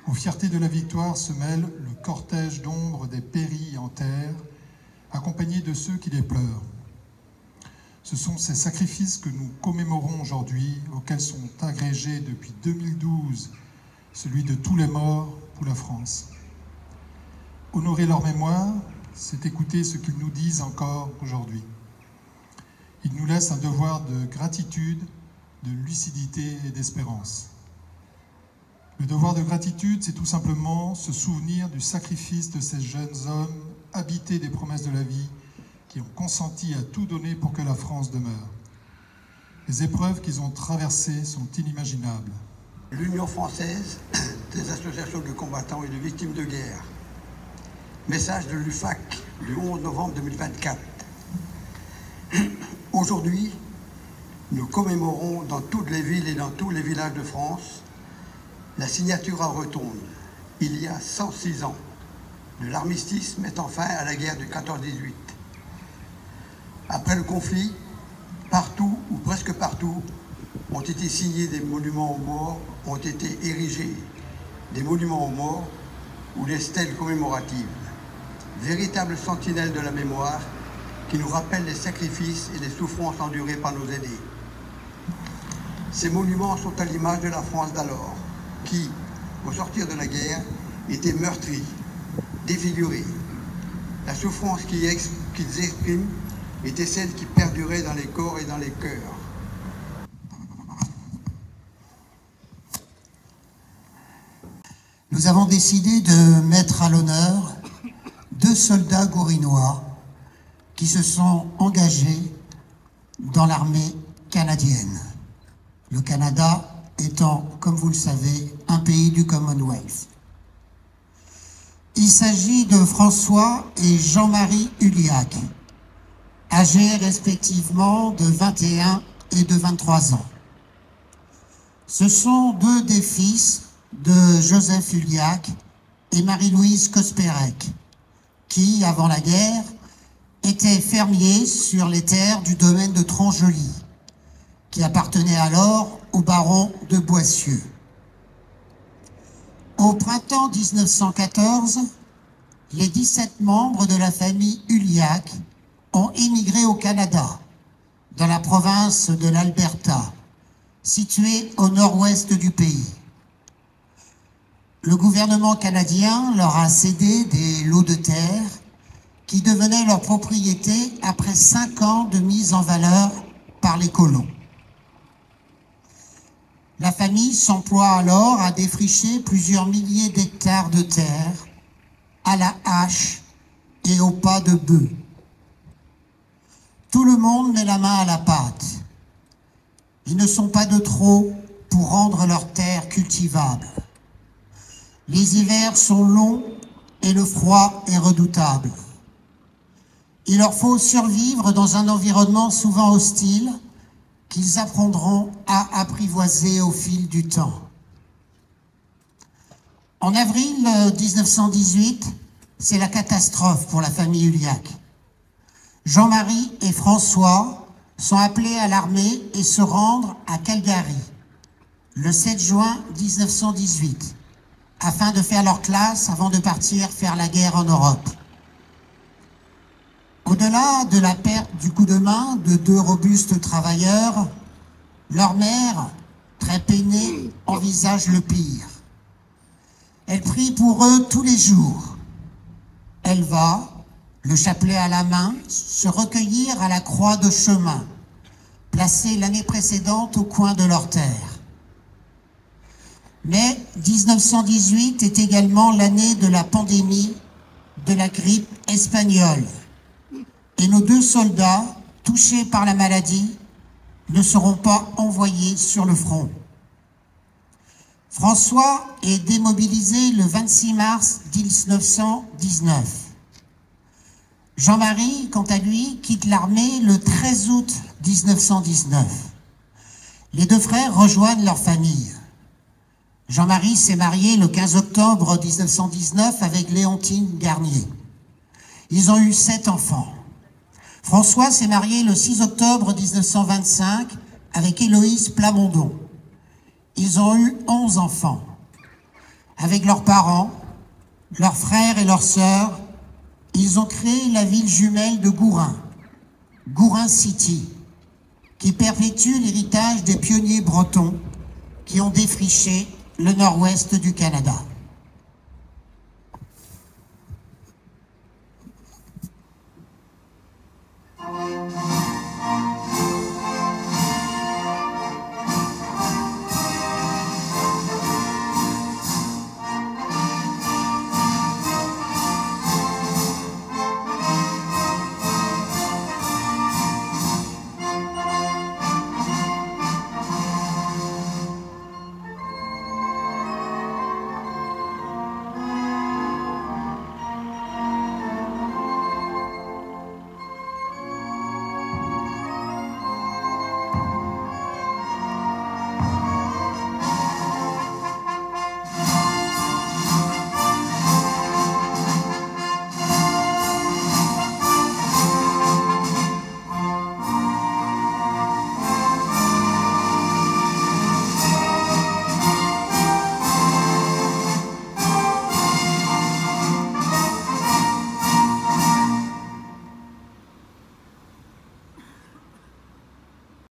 Aux fiertés de la victoire se mêle le cortège d'ombre des péris en terre, accompagné de ceux qui les pleurent. Ce sont ces sacrifices que nous commémorons aujourd'hui, auxquels sont agrégés depuis 2012 celui de tous les morts pour la France. Honorer leur mémoire, c'est écouter ce qu'ils nous disent encore aujourd'hui. Ils nous laissent un devoir de gratitude, de lucidité et d'espérance. Le devoir de gratitude, c'est tout simplement se souvenir du sacrifice de ces jeunes hommes habités des promesses de la vie qui ont consenti à tout donner pour que la France demeure. Les épreuves qu'ils ont traversées sont inimaginables. L'Union française des associations de combattants et de victimes de guerre. Message de l'UFAC du 11 novembre 2024. Aujourd'hui, nous commémorons dans toutes les villes et dans tous les villages de France la signature à Rotonde, il y a 106 ans, de l'armistice mettant fin à la guerre de 14-18. Après le conflit, partout ou presque partout, ont été signés des monuments aux morts, ont été érigés des monuments aux morts ou des stèles commémoratives, véritables sentinelles de la mémoire qui nous rappellent les sacrifices et les souffrances endurées par nos aînés. Ces monuments sont à l'image de la France d'alors, qui, au sortir de la guerre, était meurtrie, défigurée. La souffrance qu'ils expriment était celle qui perdurait dans les corps et dans les cœurs. Nous avons décidé de mettre à l'honneur 2 soldats gourinois qui se sont engagés dans l'armée canadienne. Le Canada étant, comme vous le savez, un pays du Commonwealth. Il s'agit de François et Jean-Marie Huliac, âgés respectivement de 21 et de 23 ans. Ce sont 2 des fils de Joseph Huliac et Marie-Louise Kospérec, qui, avant la guerre, étaient fermiers sur les terres du domaine de Tronjoli, qui appartenait alors au baron de Boissieu. Au printemps 1914, les 17 membres de la famille Huliac ont émigré au Canada, dans la province de l'Alberta, située au nord-ouest du pays. Le gouvernement canadien leur a cédé des lots de terre qui devenaient leur propriété après 5 ans de mise en valeur par les colons. La famille s'emploie alors à défricher plusieurs milliers d'hectares de terre à la hache et au pas de bœuf. Tout le monde met la main à la pâte. Ils ne sont pas de trop pour rendre leurs terres cultivables. Les hivers sont longs et le froid est redoutable. Il leur faut survivre dans un environnement souvent hostile qu'ils apprendront à apprivoiser au fil du temps. En avril 1918, c'est la catastrophe pour la famille Huliac. Jean-Marie et François sont appelés à l'armée et se rendre à Calgary le 7 juin 1918 afin de faire leur classe avant de partir faire la guerre en Europe. Au-delà de la perte du coup de main de 2 robustes travailleurs, leur mère, très peinée, envisage le pire. Elle prie pour eux tous les jours. Elle va, le chapelet à la main, se recueillir à la croix de chemin, placée l'année précédente au coin de leur terre. Mais 1918 est également l'année de la pandémie de la grippe espagnole. Et nos 2 soldats, touchés par la maladie, ne seront pas envoyés sur le front. François est démobilisé le 26 mars 1919. Jean-Marie, quant à lui, quitte l'armée le 13 août 1919. Les 2 frères rejoignent leur famille. Jean-Marie s'est marié le 15 octobre 1919 avec Léontine Garnier. Ils ont eu 7 enfants. François s'est marié le 6 octobre 1925 avec Héloïse Plamondon. Ils ont eu 11 enfants. Avec leurs parents, leurs frères et leurs sœurs, ils ont créé la ville jumelle de Gourin, Gourin City, qui perpétue l'héritage des pionniers bretons qui ont défriché le nord-ouest du Canada.